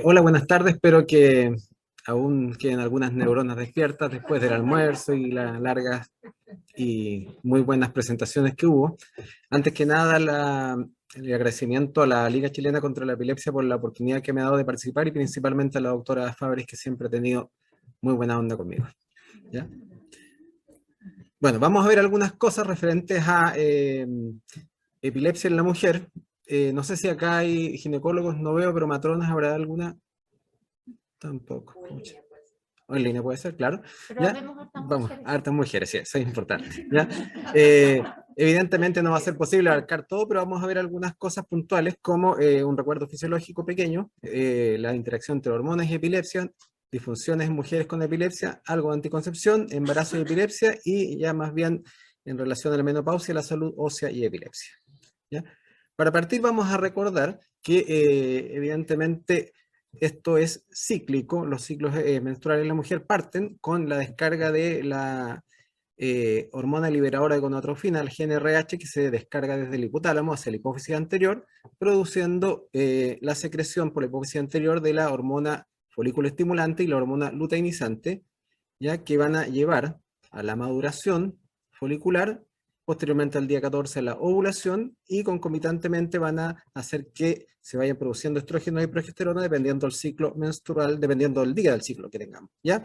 Hola, buenas tardes. Espero que aún queden algunas neuronas despiertas después del almuerzo y las largas y muy buenas presentaciones que hubo. Antes que nada, el agradecimiento a la Liga Chilena contra la Epilepsia por la oportunidad que me ha dado de participar y principalmente a la doctora Fabres, que siempre ha tenido muy buena onda conmigo. ¿Ya? Bueno, vamos a ver algunas cosas referentes a epilepsia en la mujer. No sé si acá hay ginecólogos, no veo, pero matronas, ¿habrá alguna? Tampoco. O en línea puede ser, claro. Pero ¿Ya? vemos hartas Vamos, mujeres. hartas mujeres, sí, eso es importante. ¿Ya? Evidentemente no va a ser posible abarcar todo, pero vamos a ver algunas cosas puntuales como un recuerdo fisiológico pequeño, la interacción entre hormonas y epilepsia, disfunciones en mujeres con epilepsia, algo de anticoncepción, embarazo y epilepsia, y ya más bien en relación a la menopausia, la salud ósea y epilepsia. ¿Ya? Para partir vamos a recordar que evidentemente esto es cíclico, los ciclos menstruales en la mujer parten con la descarga de la hormona liberadora de gonadotrofina, el GnRH, que se descarga desde el hipotálamo hacia la hipófisis anterior, produciendo la secreción por la hipófisis anterior de la hormona folículo estimulante y la hormona luteinizante, ya que van a llevar a la maduración folicular, posteriormente al día 14 la ovulación, y concomitantemente van a hacer que se vayan produciendo estrógenos y progesterona dependiendo del ciclo menstrual, dependiendo del día del ciclo que tengamos, ¿ya?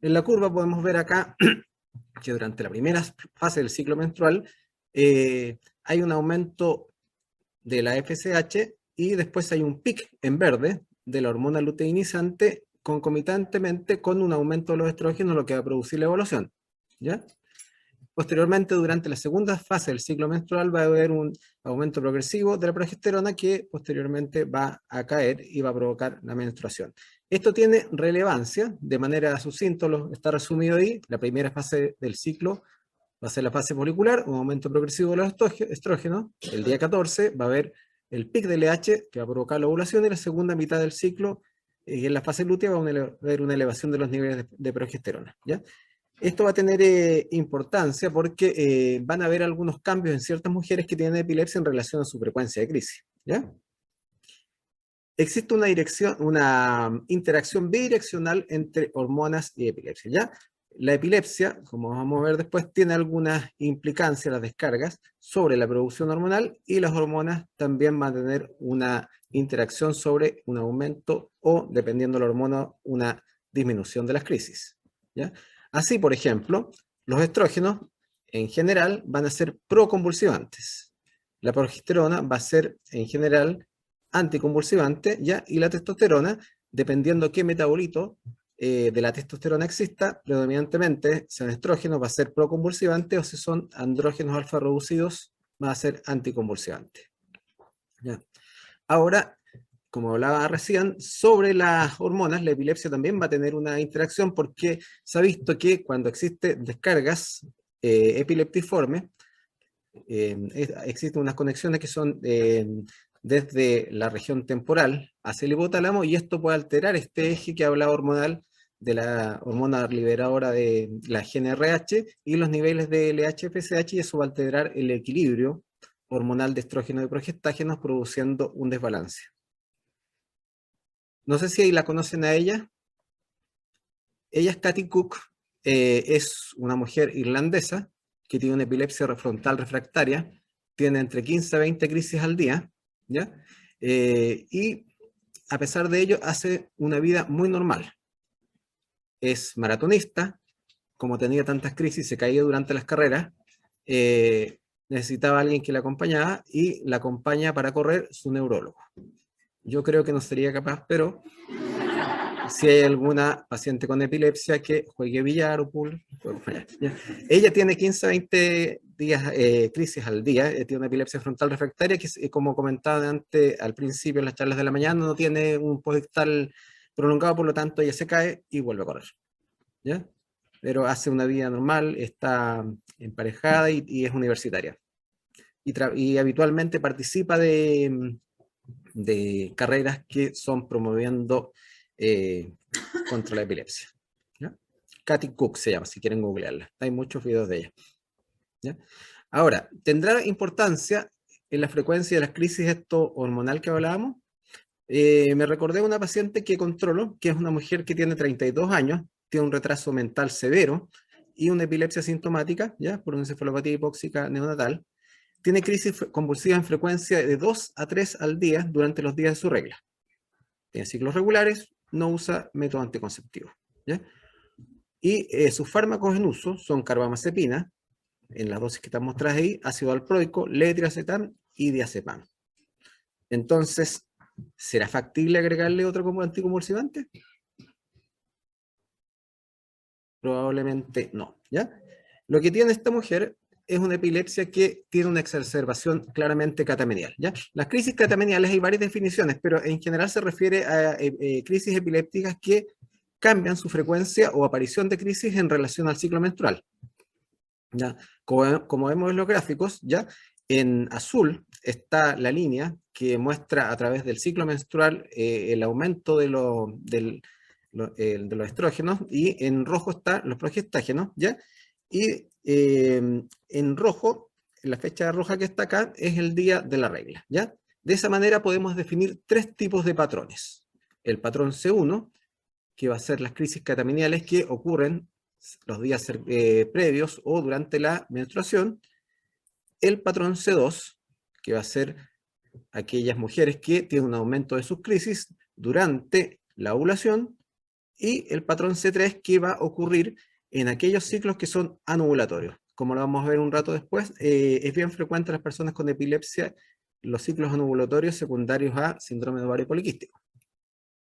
En la curva podemos ver acá que durante la primera fase del ciclo menstrual hay un aumento de la FSH y después hay un pic en verde de la hormona luteinizante concomitantemente con un aumento de los estrógenos, lo que va a producir la evolución, ¿ya? Posteriormente, durante la segunda fase del ciclo menstrual, va a haber un aumento progresivo de la progesterona que posteriormente va a caer y va a provocar la menstruación. Esto tiene relevancia, de manera sucinta, está resumido ahí. La primera fase del ciclo va a ser la fase folicular, un aumento progresivo de los estrógenos. El día 14 va a haber el pic del LH que va a provocar la ovulación, y la segunda mitad del ciclo, en la fase lútea, va a haber una elevación de los niveles de progesterona, ¿ya? Esto va a tener importancia porque van a haber algunos cambios en ciertas mujeres que tienen epilepsia en relación a su frecuencia de crisis, ¿ya? Existe una interacción bidireccional entre hormonas y epilepsia, ¿ya? La epilepsia, como vamos a ver después, tiene algunas implicancias, las descargas, sobre la producción hormonal, y las hormonas también van a tener una interacción sobre un aumento o, dependiendo de la hormona, una disminución de las crisis, ¿ya? Así, por ejemplo, los estrógenos en general van a ser proconvulsivantes. La progesterona va a ser en general anticonvulsivante, ¿ya? Y la testosterona, dependiendo qué metabolito de la testosterona exista, predominantemente, si son estrógenos, va a ser proconvulsivante, o si son andrógenos alfa reducidos, va a ser anticonvulsivante, ¿ya? Ahora, como hablaba recién, sobre las hormonas, la epilepsia también va a tener una interacción, porque se ha visto que cuando existen descargas epileptiformes, existen unas conexiones que son desde la región temporal hacia el hipotálamo, y esto puede alterar este eje que hablaba hormonal de la hormona liberadora de la GnRH y los niveles de LH-FSH, y eso va a alterar el equilibrio hormonal de estrógenos y progestágenos, produciendo un desbalance. No sé si ahí la conocen a ella. Ella es Katy Cook, es una mujer irlandesa que tiene una epilepsia frontal refractaria, tiene entre 15 a 20 crisis al día, ¿ya? Y a pesar de ello hace una vida muy normal. Es maratonista, como tenía tantas crisis, se caía durante las carreras, necesitaba a alguien que la acompañara, y la acompaña para correr su neurólogo. Yo creo que no sería capaz, pero si hay alguna paciente con epilepsia que juegue billar o pool, ¿ya? Ella tiene 15 a 20 días, crisis al día, tiene una epilepsia frontal refractaria que, como comentaba antes, al principio en las charlas de la mañana, no tiene un posictal prolongado, por lo tanto ella se cae y vuelve a correr, ¿ya? Pero hace una vida normal, está emparejada y es universitaria. Y habitualmente participa de carreras que son promoviendo contra la epilepsia, ¿ya? Katy Cook se llama, si quieren googlearla. Hay muchos videos de ella, ¿ya? Ahora, ¿tendrá importancia en la frecuencia de las crisis esto hormonal que hablábamos? Me recordé de una paciente que controlo, que es una mujer que tiene 32 años, tiene un retraso mental severo y una epilepsia sintomática, ¿ya? Por una encefalopatía hipóxica neonatal. Tiene crisis convulsivas en frecuencia de 2 a 3 al día durante los días de su regla. Tiene ciclos regulares, no usa método anticonceptivo, ¿ya? Y sus fármacos en uso son carbamazepina, en las dosis que están mostradas ahí, ácido valproico, levetiracetam y diazepam. Entonces, ¿será factible agregarle otro como anticonvulsivante? Probablemente no, ¿ya? Lo que tiene esta mujer es una epilepsia que tiene una exacerbación claramente catamenial, ¿ya? Las crisis catameniales hay varias definiciones, pero en general se refiere a crisis epilépticas que cambian su frecuencia o aparición de crisis en relación al ciclo menstrual, ¿ya? Como vemos en los gráficos, ¿ya? En azul está la línea que muestra a través del ciclo menstrual el aumento de los estrógenos, y en rojo están los progestágenos, ¿ya? Y en rojo, la fecha roja que está acá, es el día de la regla, ¿ya? De esa manera podemos definir tres tipos de patrones. El patrón C1, que va a ser las crisis catameniales que ocurren los días previos o durante la menstruación. El patrón C2, que va a ser aquellas mujeres que tienen un aumento de sus crisis durante la ovulación. Y el patrón C3, que va a ocurrir en aquellos ciclos que son anovulatorios. Como lo vamos a ver un rato después, es bien frecuente en las personas con epilepsia los ciclos anovulatorios secundarios a síndrome de ovario poliquístico,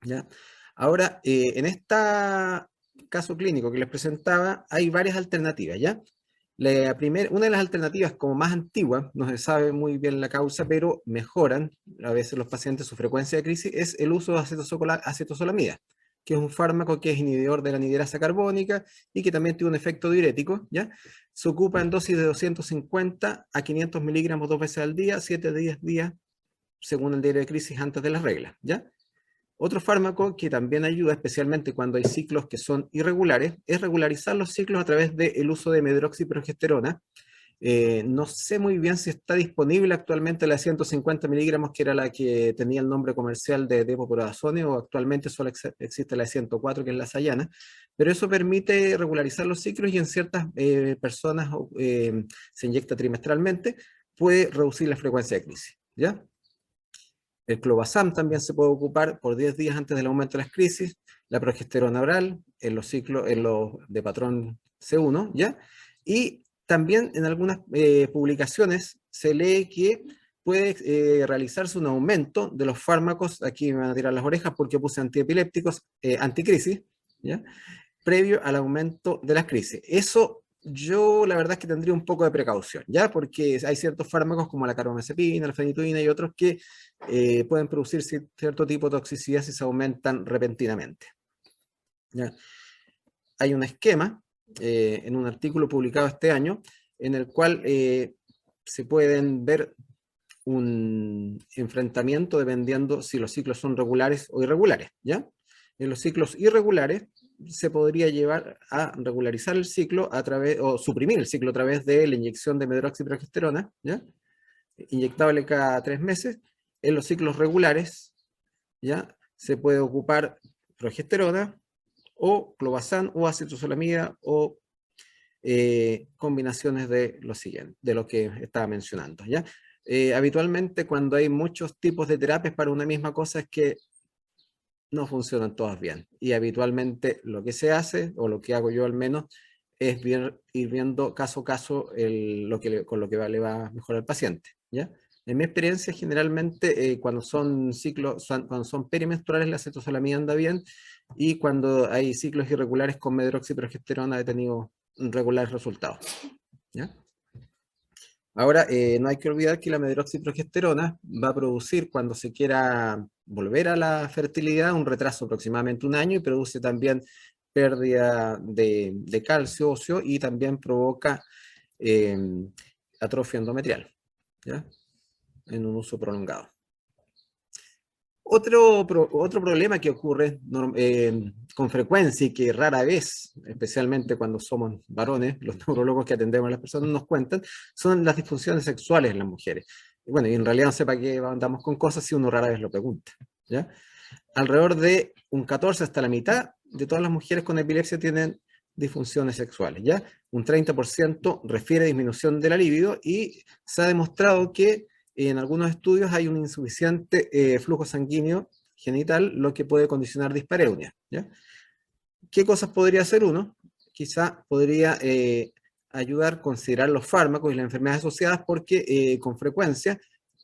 ¿ya? Ahora, en este caso clínico que les presentaba, hay varias alternativas, ¿ya? Una de las alternativas como más antigua, no se sabe muy bien la causa, pero mejoran a veces los pacientes su frecuencia de crisis, es el uso de acetosolamida, que es un fármaco que es inhibidor de la anhidrasa carbónica y que también tiene un efecto diurético, ¿ya? Se ocupa en dosis de 250 a 500 miligramos 2 veces al día, 7 días, según el diario de crisis antes de las reglas, ¿ya? Otro fármaco que también ayuda, especialmente cuando hay ciclos que son irregulares, es regularizar los ciclos a través del uso de medroxiprogesterona. No sé muy bien si está disponible actualmente la de 150 miligramos, que era la que tenía el nombre comercial de depoporadazone, o actualmente solo existe la de 104, que es la Sayana, pero eso permite regularizar los ciclos y en ciertas personas se inyecta trimestralmente, puede reducir la frecuencia de crisis, ¿ya? El clobazam también se puede ocupar por 10 días antes del aumento de las crisis, la progesterona oral en los ciclos de patrón C1, ¿ya? Y también en algunas publicaciones se lee que puede realizarse un aumento de los fármacos, aquí me van a tirar las orejas porque puse antiepilépticos, anticrisis, ¿ya? Previo al aumento de las crisis. Eso yo la verdad es que tendría un poco de precaución, ¿ya? Porque hay ciertos fármacos como la carbamazepina, la fenitoína y otros que pueden producir cierto tipo de toxicidad si se aumentan repentinamente, ¿ya? Hay un esquema en un artículo publicado este año en el cual se pueden ver un enfrentamiento dependiendo si los ciclos son regulares o irregulares, ¿ya? En los ciclos irregulares se podría llevar a regularizar el ciclo a través, o suprimir el ciclo a través de la inyección de medroxiprogesterona, ¿ya? Inyectable cada 3 meses. En los ciclos regulares, ¿ya? Se puede ocupar progesterona o clobazam o acetosolamida o combinaciones de lo siguiente, de lo que estaba mencionando, ¿ya? Habitualmente cuando hay muchos tipos de terapias para una misma cosa es que no funcionan todas bien, y habitualmente lo que se hace, o lo que hago yo al menos, es ir viendo caso a caso con lo que le va mejor al paciente, ¿ya? En mi experiencia, generalmente cuando son ciclos, cuando son perimenstruales, la acetosolamida anda bien, y cuando hay ciclos irregulares con medroxiprogesterona he tenido regulares resultados, ¿ya? Ahora, no hay que olvidar que la medroxiprogesterona va a producir, cuando se quiera volver a la fertilidad, un retraso aproximadamente un año, y produce también pérdida de calcio óseo, y también provoca eh, atrofia endometrial, ¿ya? En un uso prolongado. Otro problema que ocurre con frecuencia y que rara vez, especialmente cuando somos varones, los neurólogos que atendemos a las personas nos cuentan, son las disfunciones sexuales en las mujeres. Y bueno, y en realidad no sé para qué andamos con cosas si uno rara vez lo pregunta, ¿ya? Alrededor de un 14 hasta la mitad de todas las mujeres con epilepsia tienen disfunciones sexuales, ¿ya? Un 30% refiere a disminución de la libido y se ha demostrado que en algunos estudios hay un insuficiente flujo sanguíneo genital, lo que puede condicionar dispareunia, ¿ya? ¿Qué cosas podría hacer uno? Quizá podría ayudar a considerar los fármacos y las enfermedades asociadas porque con frecuencia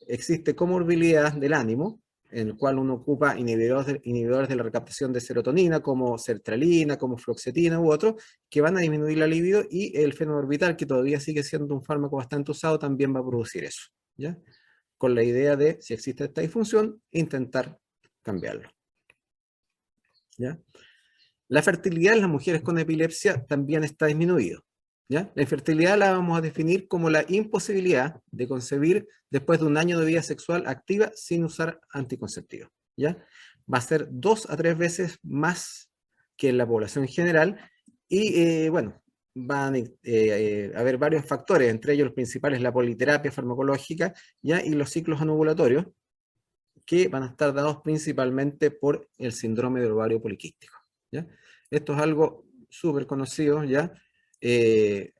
existe comorbilidad del ánimo, en el cual uno ocupa inhibidores de la recaptación de serotonina, como sertralina, como fluoxetina u otros, que van a disminuir la libido, y el fenobarbital, que todavía sigue siendo un fármaco bastante usado, también va a producir eso, ¿ya? Con la idea de, si existe esta disfunción, intentar cambiarlo, ¿ya? La fertilidad en las mujeres con epilepsia también está disminuido, ¿ya? La infertilidad la vamos a definir como la imposibilidad de concebir después de un año de vida sexual activa sin usar anticonceptivos, ¿ya? Va a ser 2 a 3 veces más que en la población general y, bueno, van a haber varios factores, entre ellos los principales, la politerapia farmacológica, ¿ya? Y los ciclos anovulatorios, que van a estar dados principalmente por el síndrome del ovario poliquístico, ¿ya? Esto es algo súper conocido, ¿ya?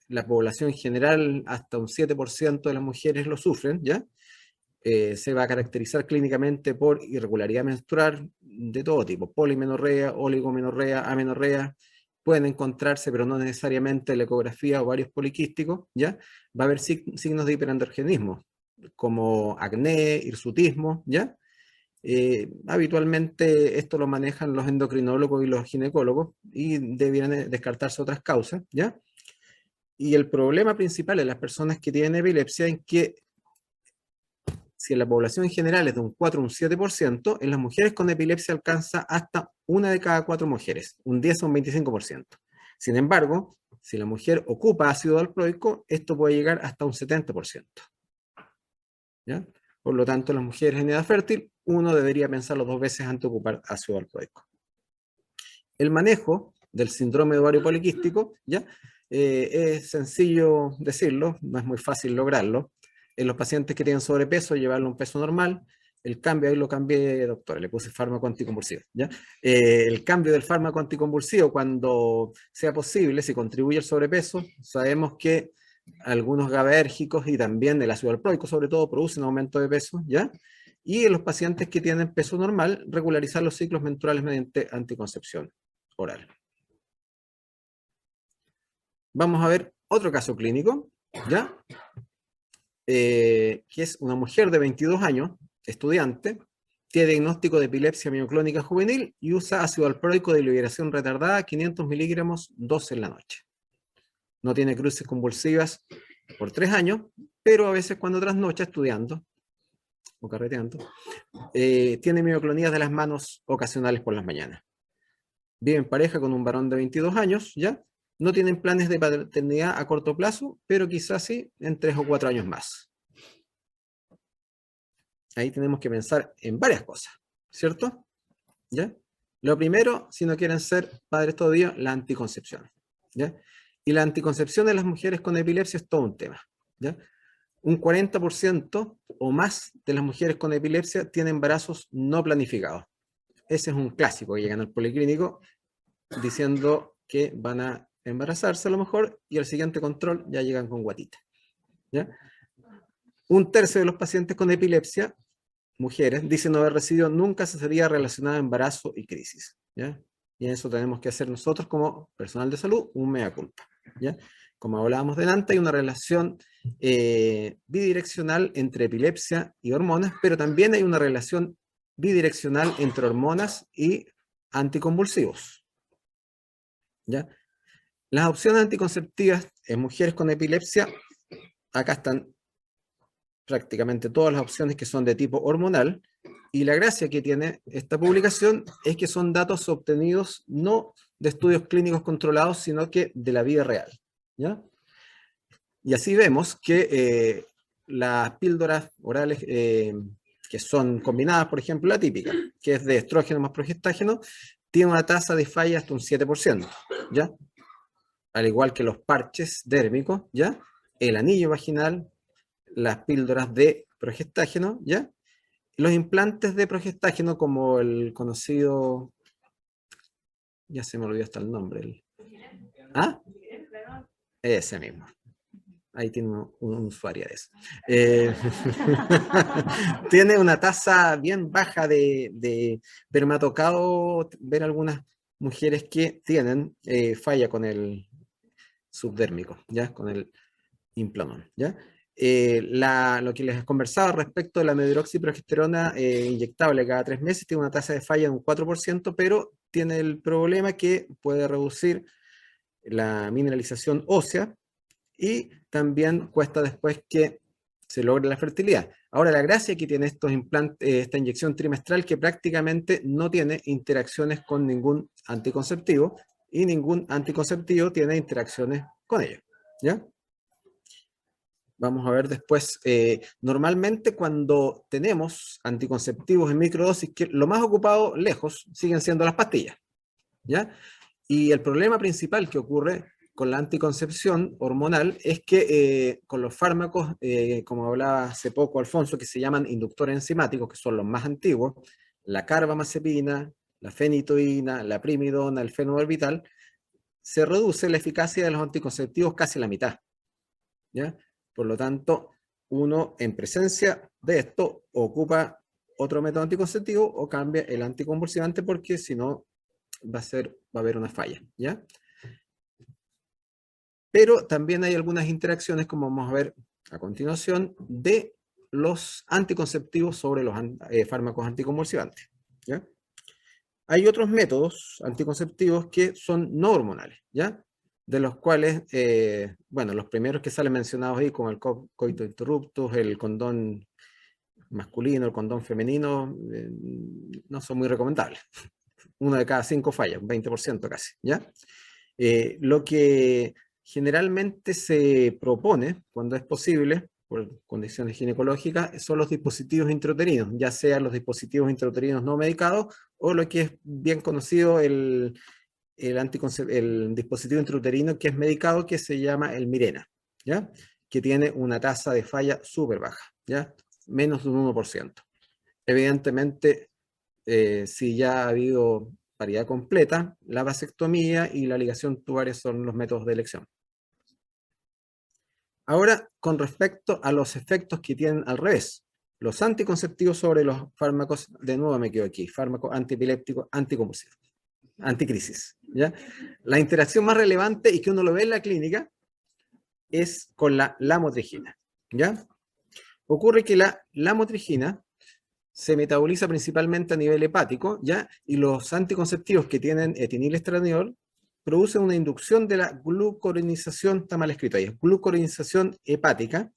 La población general, hasta un 7% de las mujeres lo sufren, ¿ya? Se va a caracterizar clínicamente por irregularidad menstrual de todo tipo, polimenorrea, oligomenorrea, amenorrea, pueden encontrarse, pero no necesariamente en la ecografía, ovarios poliquísticos, ¿ya? Va a haber signos de hiperandrogenismo, como acné, hirsutismo, ¿ya? Habitualmente esto lo manejan los endocrinólogos y los ginecólogos y debieran descartarse otras causas, ¿ya? Y el problema principal en las personas que tienen epilepsia es que si en la población en general es de un 4 o un 7%, en las mujeres con epilepsia alcanza hasta 1 de cada 4 mujeres, un 10 o un 25%. Sin embargo, si la mujer ocupa ácido valproico, esto puede llegar hasta un 70%, ¿ya? Por lo tanto, las mujeres en edad fértil, uno debería pensarlo 2 veces antes de ocupar ácido valproico. El manejo del síndrome de ovario poliquístico, ¿ya? Es sencillo decirlo, no es muy fácil lograrlo. En los pacientes que tienen sobrepeso, llevarlo a un peso normal. El cambio, ahí lo cambié, doctora, le puse fármaco anticonvulsivo, ¿ya? El cambio del fármaco anticonvulsivo, cuando sea posible, si contribuye al sobrepeso, sabemos que algunos GABAérgicos y también el ácido valproico, sobre todo, producen aumento de peso, ¿ya? Y en los pacientes que tienen peso normal, regularizar los ciclos menstruales mediante anticoncepción oral. Vamos a ver otro caso clínico, ¿ya? Que es una mujer de 22 años, estudiante, tiene diagnóstico de epilepsia mioclónica juvenil y usa ácido valproico de liberación retardada, 500 miligramos, 2 en la noche. No tiene cruces convulsivas por 3 años, pero a veces cuando trasnocha estudiando o carreteando, tiene mioclonías de las manos ocasionales por las mañanas. Vive en pareja con un varón de 22 años, ¿ya? No tienen planes de paternidad a corto plazo, pero quizás sí en 3 o 4 años más. Ahí tenemos que pensar en varias cosas, ¿cierto? ¿Ya? Lo primero, si no quieren ser padres todavía, la anticoncepción, ¿ya? Y la anticoncepción de las mujeres con epilepsia es todo un tema, ¿ya? Un 40% o más de las mujeres con epilepsia tienen embarazos no planificados. Ese es un clásico que llegan al policlínico diciendo que van a embarazarse a lo mejor y al siguiente control ya llegan con guatita, ¿ya? Un tercio de los pacientes con epilepsia, mujeres, dicen no haber recibido nunca asesoría relacionada a embarazo y crisis, ¿ya? Y en eso tenemos que hacer nosotros como personal de salud un mea culpa, ¿ya? Como hablábamos delante, hay una relación bidireccional entre epilepsia y hormonas, pero también hay una relación bidireccional entre hormonas y anticonvulsivos, ¿ya? Las opciones anticonceptivas en mujeres con epilepsia, acá están prácticamente todas las opciones que son de tipo hormonal, y la gracia que tiene esta publicación es que son datos obtenidos no de estudios clínicos controlados, sino que de la vida real, ¿ya? Y así vemos que las píldoras orales que son combinadas, por ejemplo, la típica, que es de estrógeno más progestágeno, tiene una tasa de falla hasta un 7%, ¿ya? Al igual que los parches dérmicos, ¿ya? El anillo vaginal, las píldoras de progestágeno, ¿ya? Los implantes de progestágeno, como el conocido, ya se me olvidó hasta el nombre. ¿Ah? Ese mismo. Ahí tiene un usuario de eso. Tiene una tasa bien baja pero me ha tocado ver algunas mujeres que tienen falla con el subdérmico, ¿ya? Con el implanon, ¿ya? Lo que les conversaba respecto de la medroxiprogesterona inyectable cada 3 meses tiene una tasa de falla de un 4%, pero tiene el problema que puede reducir la mineralización ósea y también cuesta después que se logre la fertilidad. Ahora, la gracia que tiene estos implantes, esta inyección trimestral, que prácticamente no tiene interacciones con ningún anticonceptivo y ningún anticonceptivo tiene interacciones con ellos, ¿ya? Vamos a ver después, normalmente cuando tenemos anticonceptivos en microdosis, que lo más ocupado lejos siguen siendo las pastillas, ¿ya? Y el problema principal que ocurre con la anticoncepción hormonal es que con los fármacos, como hablaba hace poco Alfonso, que se llaman inductores enzimáticos, que son los más antiguos, la carbamazepina, la fenitoína, la primidona, el fenobarbital, se reduce la eficacia de los anticonceptivos casi a la mitad, ¿ya? Por lo tanto, uno en presencia de esto ocupa otro método anticonceptivo o cambia el anticonvulsivante porque si no va a haber una falla, ¿ya? Pero también hay algunas interacciones, como vamos a ver a continuación, de los anticonceptivos sobre los fármacos anticonvulsivantes, ¿ya? Hay otros métodos anticonceptivos que son no hormonales, ¿ya? De los cuales, bueno, los primeros que salen mencionados ahí, como el coito interruptus, el condón masculino, el condón femenino, no son muy recomendables. Uno de cada 5 falla, un 20% casi, ¿ya? Lo que generalmente se propone, cuando es posible, por condiciones ginecológicas, son los dispositivos intrauterinos, ya sean los dispositivos intrauterinos no medicados o lo que es bien conocido el dispositivo intrauterino que es medicado, que se llama el Mirena, ¿ya? Que tiene una tasa de falla súper baja, ¿ya? Menos de un 1%. Evidentemente, si ya ha habido paridad completa, la vasectomía y la ligación tubaria son los métodos de elección. Ahora, con respecto a los efectos que tienen al revés, los anticonceptivos sobre los fármacos, de nuevo me quedo aquí, fármacos antiepilépticos, anticonvulsivos, anticrisis, ¿ya? La interacción más relevante y que uno lo ve en la clínica es con la lamotrigina, ¿ya? Ocurre que la lamotrigina se metaboliza principalmente a nivel hepático, ¿ya? Y los anticonceptivos que tienen etinilestrandiol producen una inducción de la glucorinización, está mal escrito ahí, glucorinización hepática,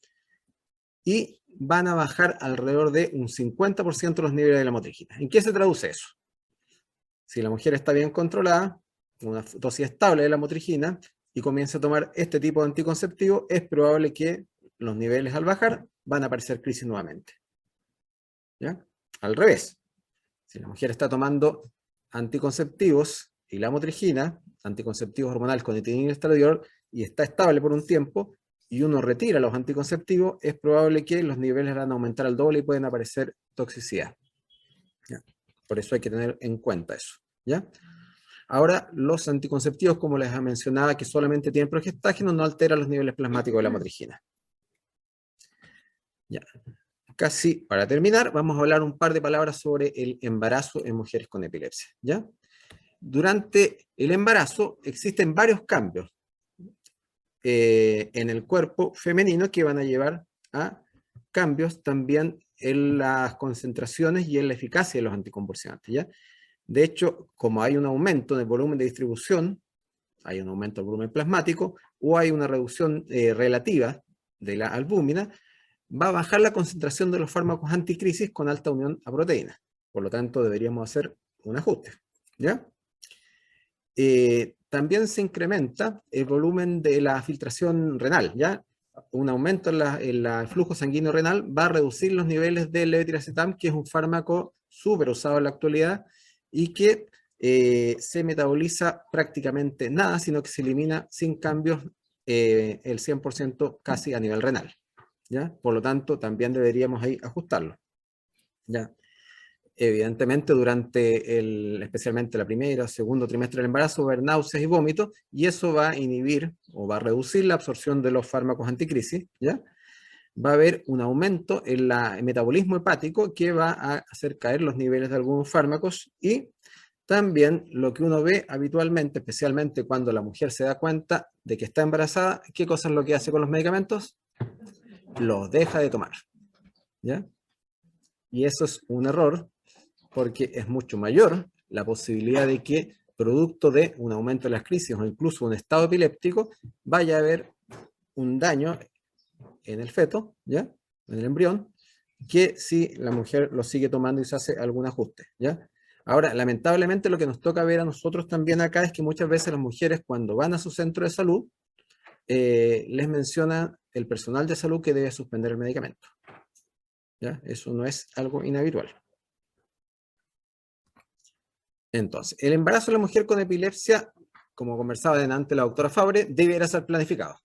y van a bajar alrededor de un 50% los niveles de la lamotrigina. ¿En qué se traduce eso? Si la mujer está bien controlada, una dosis estable de la lamotrigina, y comienza a tomar este tipo de anticonceptivo, es probable que los niveles al bajar van a aparecer crisis nuevamente, ¿ya? Al revés, si la mujer está tomando anticonceptivos y lamotrigina, anticonceptivos hormonales con etilenilestradiol, y está estable por un tiempo, y uno retira los anticonceptivos, es probable que los niveles van a aumentar al doble y pueden aparecer toxicidad, ¿ya? Por eso hay que tener en cuenta eso, ¿ya? Ahora, los anticonceptivos, como les mencionaba, que solamente tienen progestágeno, no alteran los niveles plasmáticos de la lamotrigina. Ya. Casi para terminar, vamos a hablar un par de palabras sobre el embarazo en mujeres con epilepsia, ¿ya? Durante el embarazo existen varios cambios en el cuerpo femenino que van a llevar a cambios también en las concentraciones y en la eficacia de los anticonvulsivantes, ¿ya? De hecho, como hay un aumento del volumen de distribución, hay un aumento del volumen plasmático o hay una reducción relativa de la albúmina, va a bajar la concentración de los fármacos anticrisis con alta unión a proteínas. Por lo tanto, deberíamos hacer un ajuste, ¿ya? También se incrementa el volumen de la filtración renal, ¿ya? Un aumento en el flujo sanguíneo renal va a reducir los niveles de levetiracetam, que es un fármaco súper usado en la actualidad y que se metaboliza prácticamente nada, sino que se elimina sin cambios el 100% casi a nivel renal, ¿ya? Por lo tanto, también deberíamos ahí ajustarlo. ¿ya? Evidentemente, durante especialmente la primera o segundo trimestre del embarazo, va a haber náuseas y vómitos, y eso va a inhibir o va a reducir la absorción de los fármacos anticrisis, ¿ya? Va a haber un aumento en el metabolismo hepático que va a hacer caer los niveles de algunos fármacos, y también lo que uno ve habitualmente, especialmente cuando la mujer se da cuenta de que está embarazada, ¿qué cosa es lo que hace con los medicamentos? Los deja de tomar, ¿ya? Y eso es un error, porque es mucho mayor la posibilidad de que, producto de un aumento de las crisis o incluso un estado epiléptico, vaya a haber un daño en el feto, ¿ya? En el embrión, que si la mujer lo sigue tomando y se hace algún ajuste, ¿ya? Ahora, lamentablemente lo que nos toca ver a nosotros también acá es que muchas veces las mujeres, cuando van a su centro de salud, les menciona el personal de salud que debe suspender el medicamento, ¿ya? Eso no es algo inhabitual. Entonces, el embarazo de la mujer con epilepsia, como conversaba delante la doctora Fabre, debiera ser planificado.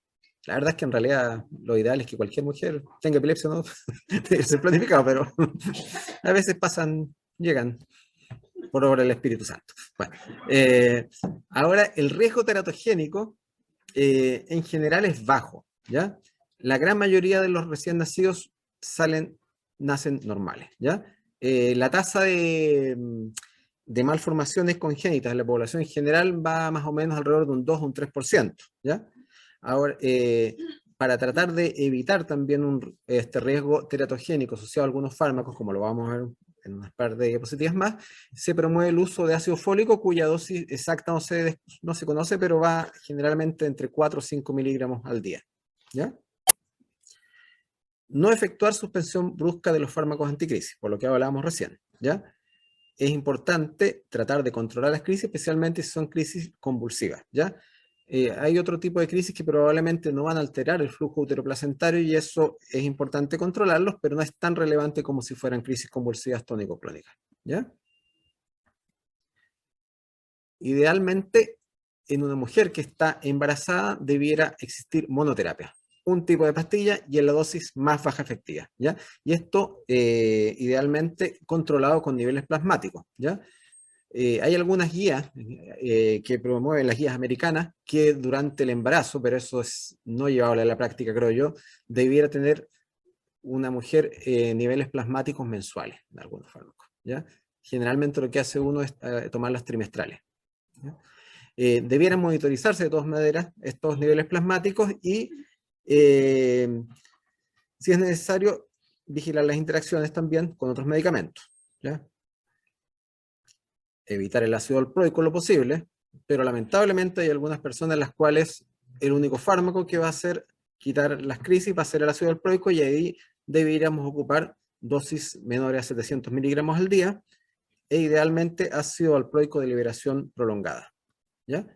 La verdad es que en realidad lo ideal es que cualquier mujer tenga epilepsia, no debe ser planificado, pero a veces llegan por obra del Espíritu Santo. Bueno, ahora el riesgo teratogénico en general es bajo, ¿ya? La gran mayoría de los recién nacidos nacen normales, ¿ya? La tasa de malformaciones congénitas en la población en general va más o menos alrededor de un 2 o un 3%, ¿ya? Ahora, para tratar de evitar también este riesgo teratogénico asociado a algunos fármacos, como lo vamos a ver en unas par de diapositivas más, se promueve el uso de ácido fólico, cuya dosis exacta no se conoce, pero va generalmente entre 4 o 5 miligramos al día, ¿ya? No efectuar suspensión brusca de los fármacos anticrisis, por lo que hablábamos recién, ¿ya? Es importante tratar de controlar las crisis, especialmente si son crisis convulsivas, ¿ya? Hay otro tipo de crisis que probablemente no van a alterar el flujo uteroplacentario, y eso es importante controlarlos, pero no es tan relevante como si fueran crisis convulsivas tónico-clónicas, ¿ya? Idealmente, en una mujer que está embarazada debiera existir monoterapia, un tipo de pastilla y en la dosis más baja efectiva, ¿ya? Y esto idealmente controlado con niveles plasmáticos, ¿ya? Hay algunas guías que promueven, las guías americanas, que durante el embarazo, pero eso es no llevable a la práctica, creo yo, debiera tener una mujer niveles plasmáticos mensuales de algunos fármacos, ¿ya? Generalmente lo que hace uno es tomarlas trimestrales, ¿ya? Debieran monitorizarse de todas maneras estos niveles plasmáticos y, si es necesario, vigilar las interacciones también con otros medicamentos, ¿ya? Evitar el ácido valproico lo posible, pero lamentablemente hay algunas personas en las cuales el único fármaco que va a hacer quitar las crisis va a ser el ácido valproico, y ahí deberíamos ocupar dosis menores a 700 miligramos al día, e idealmente ácido valproico de liberación prolongada, ¿ya?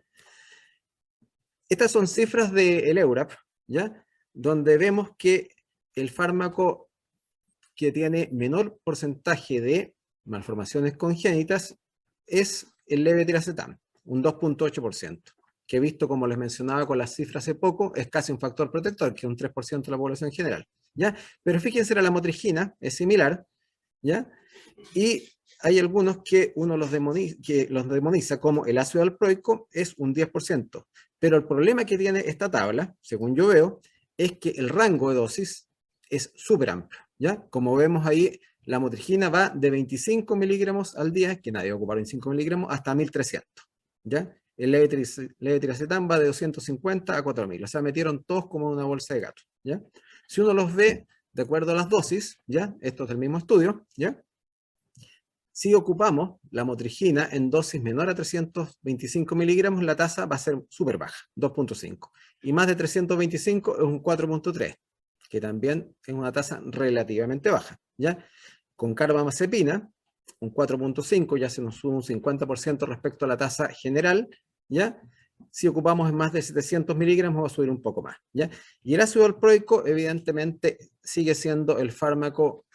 Estas son cifras del EURAP, ¿ya? Donde vemos que el fármaco que tiene menor porcentaje de malformaciones congénitas es el levetiracetam, un 2,8%, que visto, como les mencionaba con las cifras hace poco, es casi un factor protector, que es un 3% de la población en general, ¿ya? Pero fíjense, la lamotrigina es similar, ¿ya? Y hay algunos que uno los demoniza, como el ácido valproico, es un 10%. Pero el problema que tiene esta tabla, según yo veo, es que el rango de dosis es súper amplio, ¿ya? Como vemos ahí, la motrigina va de 25 miligramos al día, que nadie va a ocupar 25 miligramos, hasta 1300, ¿ya? El levetiracetam va de 250 a 4000, o sea, metieron todos como una bolsa de gato, ¿ya? Si uno los ve de acuerdo a las dosis, ¿ya? Esto es del mismo estudio, ¿ya? Si ocupamos la motrigina en dosis menor a 325 miligramos, la tasa va a ser súper baja, 2,5. Y más de 325 es un 4,3, que también es una tasa relativamente baja, ¿ya? Con carbamazepina, un 4,5, ya se nos sube un 50% respecto a la tasa general, ¿ya? Si ocupamos en más de 700 miligramos va a subir un poco más, ¿ya? Y el ácido valproico evidentemente sigue siendo el fármaco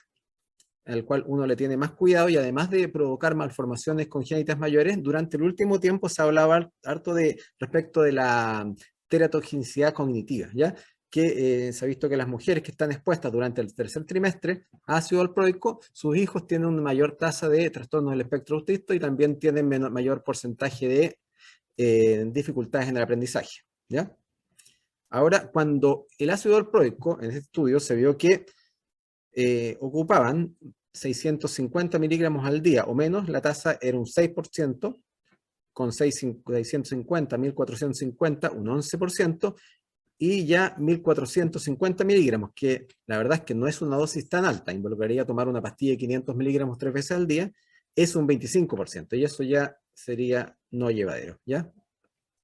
al cual uno le tiene más cuidado, y además de provocar malformaciones congénitas mayores, durante el último tiempo se hablaba harto respecto de la teratogenicidad cognitiva, ¿ya? que se ha visto que las mujeres que están expuestas durante el tercer trimestre a ácido valproico, sus hijos tienen una mayor tasa de trastornos del espectro autista y también tienen mayor porcentaje de dificultades en el aprendizaje, ¿ya? Ahora, cuando el ácido valproico, en este estudio, se vio que ocupaban 650 miligramos al día o menos, la tasa era un 6%, con 650, 1450, un 11%, y ya 1450 miligramos, que la verdad es que no es una dosis tan alta, involucraría tomar una pastilla de 500 miligramos 3 veces al día, es un 25%, y eso ya sería no llevadero, ¿ya?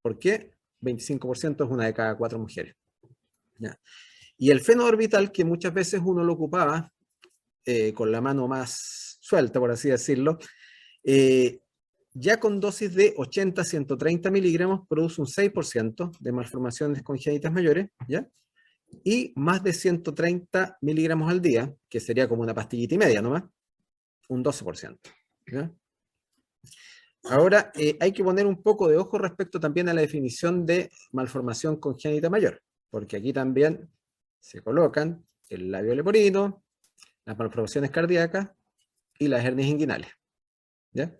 ¿Por qué? 25% es una de cada 4 mujeres, ¿ya? Y el fenoorbital, que muchas veces uno lo ocupaba con la mano más suelta, por así decirlo, ya con dosis de 80 a 130 miligramos produce un 6% de malformaciones congénitas mayores, ¿ya? Y más de 130 miligramos al día, que sería como una pastillita y media nomás, un 12%, ¿ya? Ahora, hay que poner un poco de ojo respecto también a la definición de malformación congénita mayor, porque aquí también se colocan el labio leporino, las malformaciones cardíacas y las hernias inguinales, ¿ya?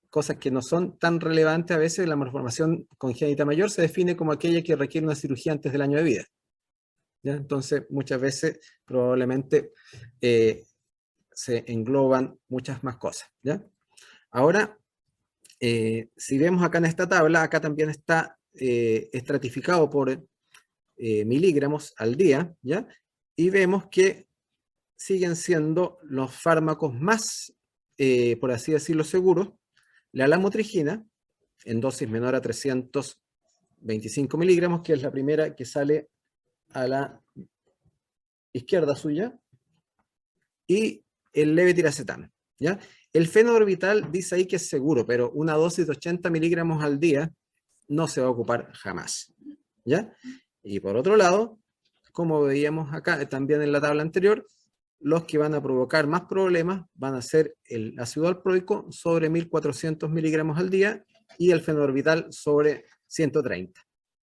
Cosas que no son tan relevantes a veces. La malformación congénita mayor se define como aquella que requiere una cirugía antes del año de vida, ¿ya? Entonces, muchas veces probablemente se engloban muchas más cosas, ¿ya? Ahora, si vemos acá en esta tabla, acá también está estratificado por miligramos al día, ¿ya? Y vemos que siguen siendo los fármacos más, por así decirlo, seguros. La lamotrigina, en dosis menor a 325 miligramos, que es la primera que sale a la izquierda suya, y el levetiracetam, ¿ya? El fenoorbital dice ahí que es seguro, pero una dosis de 80 miligramos al día no se va a ocupar jamás, ¿ya? Y por otro lado, como veíamos acá también en la tabla anterior, los que van a provocar más problemas van a ser el ácido valproico sobre 1400 miligramos al día y el fenoorbital sobre 130,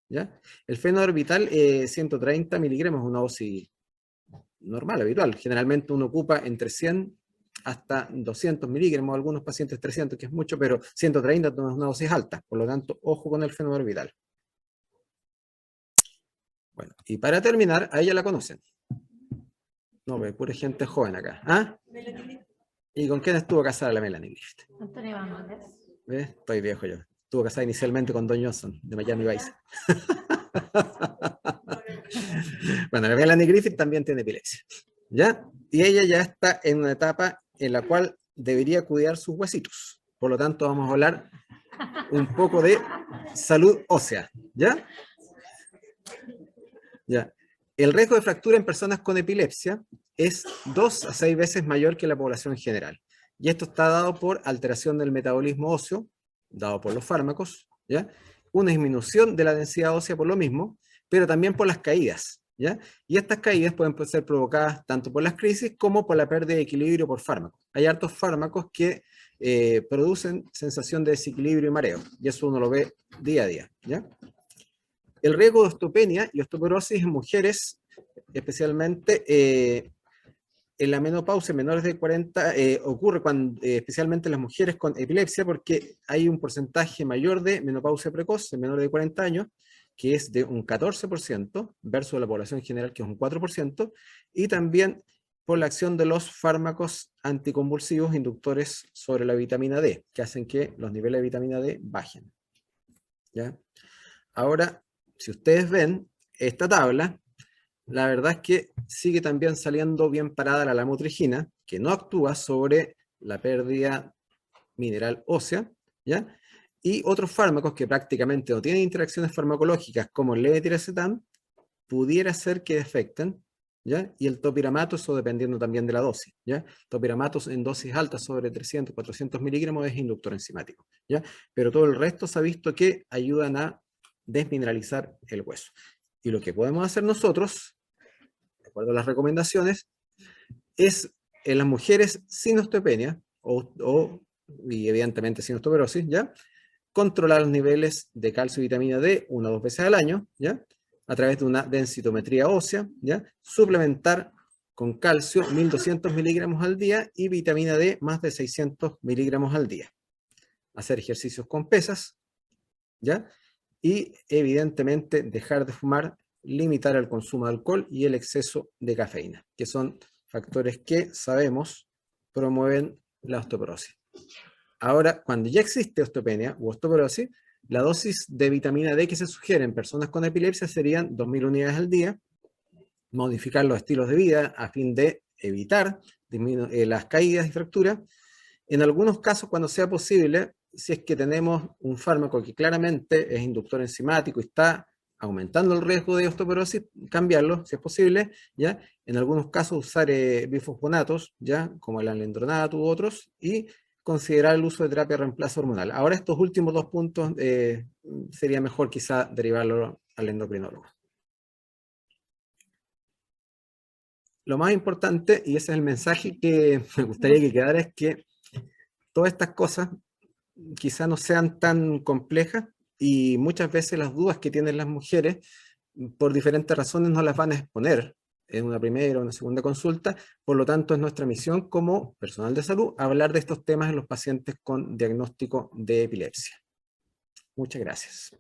¿ya? El fenoorbital 130 miligramos es una dosis normal, habitual. Generalmente uno ocupa entre 100 hasta 200 miligramos, algunos pacientes 300, que es mucho, pero 130 es una dosis alta. Por lo tanto, ojo con el fenoorbital. Bueno, y para terminar, a ella la conocen. No, pero pura gente joven acá. ¿Ah? ¿Y con quién estuvo casada la Melanie Griffith? Antonio Banderas. ¿Ves? Estoy viejo yo. Estuvo casada inicialmente con Don Johnson, de Miami Vice. Bueno, la Melanie Griffith también tiene epilepsia, ¿ya? Y ella ya está en una etapa en la cual debería cuidar sus huesitos. Por lo tanto, vamos a hablar un poco de salud ósea, ¿ya? Ya. El riesgo de fractura en personas con epilepsia es 2 a 6 veces mayor que la población general. Y esto está dado por alteración del metabolismo óseo, dado por los fármacos, ¿ya? Una disminución de la densidad ósea por lo mismo, pero también por las caídas, ¿ya? Y estas caídas pueden ser provocadas tanto por las crisis como por la pérdida de equilibrio por fármacos. Hay hartos fármacos que producen sensación de desequilibrio y mareo, y eso uno lo ve día a día, ¿ya? El riesgo de osteopenia y osteoporosis en mujeres, especialmente en la menopausia, menores de 40, ocurre cuando, especialmente en las mujeres con epilepsia, porque hay un porcentaje mayor de menopausia precoz en menores de 40 años, que es de un 14%, versus la población general, que es un 4%, y también por la acción de los fármacos anticonvulsivos inductores sobre la vitamina D, que hacen que los niveles de vitamina D bajen, ¿ya? Ahora, si ustedes ven esta tabla, la verdad es que sigue también saliendo bien parada la lamotrigina, que no actúa sobre la pérdida mineral ósea, ¿ya? Y otros fármacos que prácticamente no tienen interacciones farmacológicas, como el levetiracetam, pudiera ser que afecten, ¿ya? Y el topiramato, eso dependiendo también de la dosis, ¿ya? Topiramato en dosis altas sobre 300, 400 miligramos es inductor enzimático, ¿ya? Pero todo el resto se ha visto que ayudan a desmineralizar el hueso. Y lo que podemos hacer nosotros, de acuerdo a las recomendaciones, es en las mujeres sin osteopenia y evidentemente sin osteoporosis, ¿ya? Controlar los niveles de calcio y vitamina D 1 o 2 veces al año, ¿ya? a través de una densitometría ósea, ¿ya? Suplementar con calcio 1200 miligramos al día y vitamina D más de 600 miligramos al día. Hacer ejercicios con pesas, ¿ya? Y evidentemente dejar de fumar, limitar el consumo de alcohol y el exceso de cafeína, que son factores que sabemos promueven la osteoporosis. Ahora, cuando ya existe osteopenia u osteoporosis, la dosis de vitamina D que se sugiere en personas con epilepsia serían 2000 unidades al día, modificar los estilos de vida a fin de evitar las caídas y fracturas. En algunos casos, cuando sea posible, si es que tenemos un fármaco que claramente es inductor enzimático y está aumentando el riesgo de osteoporosis, cambiarlo, si es posible, ¿ya? En algunos casos usar bifosfonatos, ¿ya? Como el alendronato u otros, y considerar el uso de terapia de reemplazo hormonal. Ahora estos últimos dos puntos sería mejor quizá derivarlo al endocrinólogo. Lo más importante, y ese es el mensaje que me gustaría que quedara, es que todas estas cosas quizá no sean tan complejas y muchas veces las dudas que tienen las mujeres por diferentes razones no las van a exponer en una primera o una segunda consulta. Por lo tanto, es nuestra misión como personal de salud hablar de estos temas en los pacientes con diagnóstico de epilepsia. Muchas gracias.